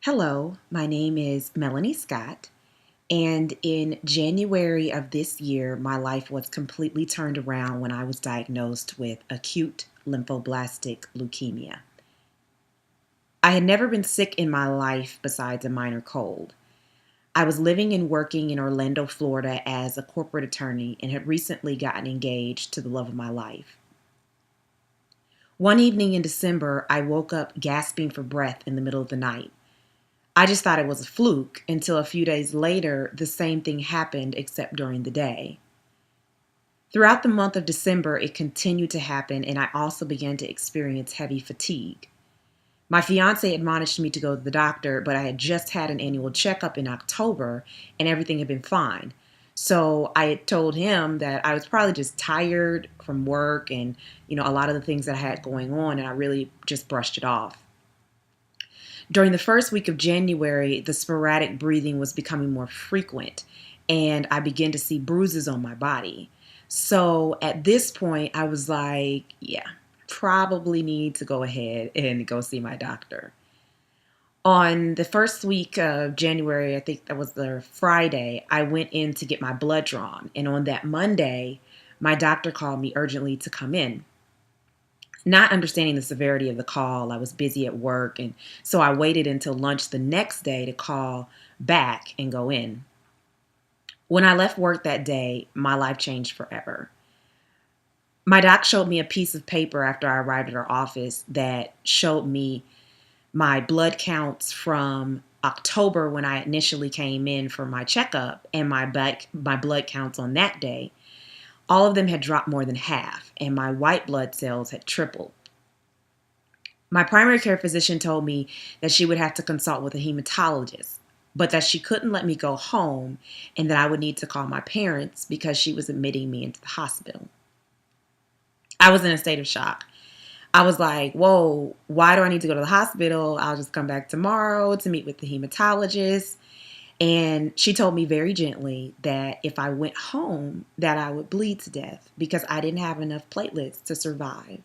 Hello, my name is Melanie Scott, and in January of this year, my life was completely turned around when I was diagnosed with acute lymphoblastic leukemia. I had never been sick in my life besides a minor cold. I was living and working in Orlando, Florida as a corporate attorney and had recently gotten engaged to the love of my life. One evening in December, I woke up gasping for breath in the middle of the night. I just thought it was a fluke until a few days later, the same thing happened except during the day. Throughout the month of December, it continued to happen, and I also began to experience heavy fatigue. My fiance admonished me to go to the doctor, but I had just had an annual checkup in October and everything had been fine. So I had told him that I was probably just tired from work and, a lot of the things that I had going on, and I really just brushed it off. During the first week of January, the sporadic breathing was becoming more frequent, and I began to see bruises on my body. So at this point, I was like, yeah, probably need to go ahead and go see my doctor. On the first week of January, I think that was the Friday, I went in to get my blood drawn. And on that Monday, my doctor called me urgently to come in. Not understanding the severity of the call, I was busy at work, and so I waited until lunch the next day to call back and go in. When I left work that day, my life changed forever. My doc showed me a piece of paper after I arrived at her office that showed me my blood counts from October when I initially came in for my checkup and my blood counts on that day. All of them had dropped more than half, and my white blood cells had tripled. My primary care physician told me that she would have to consult with a hematologist, but that she couldn't let me go home and that I would need to call my parents because she was admitting me into the hospital. I was in a state of shock. I was like, whoa, why do I need to go to the hospital? I'll just come back tomorrow to meet with the hematologist. And she told me very gently that if I went home, that I would bleed to death because I didn't have enough platelets to survive.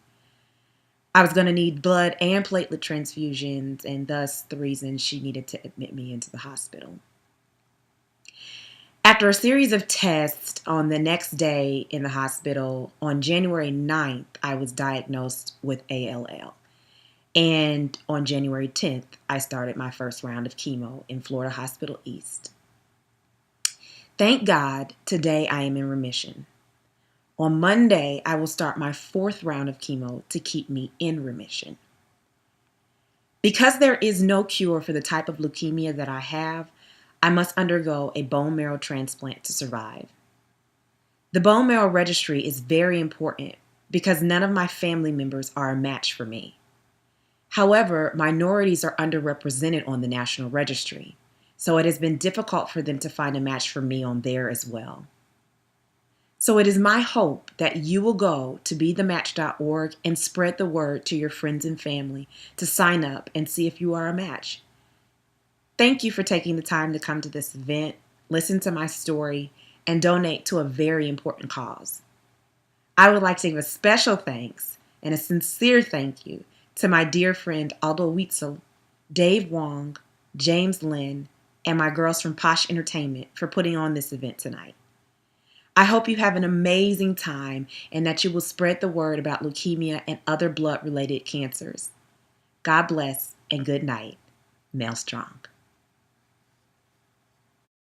I was going to need blood and platelet transfusions, and thus the reason she needed to admit me into the hospital. After a series of tests on the next day in the hospital, on January 9th, I was diagnosed with ALL. And on January 10th, I started my first round of chemo in Florida Hospital East. Thank God, today I am in remission. On Monday, I will start my fourth round of chemo to keep me in remission. Because there is no cure for the type of leukemia that I have, I must undergo a bone marrow transplant to survive. The bone marrow registry is very important because none of my family members are a match for me. However, minorities are underrepresented on the national registry, so it has been difficult for them to find a match for me on there as well. So it is my hope that you will go to bethematch.org and spread the word to your friends and family to sign up and see if you are a match. Thank you for taking the time to come to this event, listen to my story, and donate to a very important cause. I would like to give a special thanks and a sincere thank you to my dear friend Aldo Witzel, Dave Wong, James Lynn, and my girls from Posh Entertainment for putting on this event tonight. I hope you have an amazing time and that you will spread the word about leukemia and other blood-related cancers. God bless and good night. Mel Strong.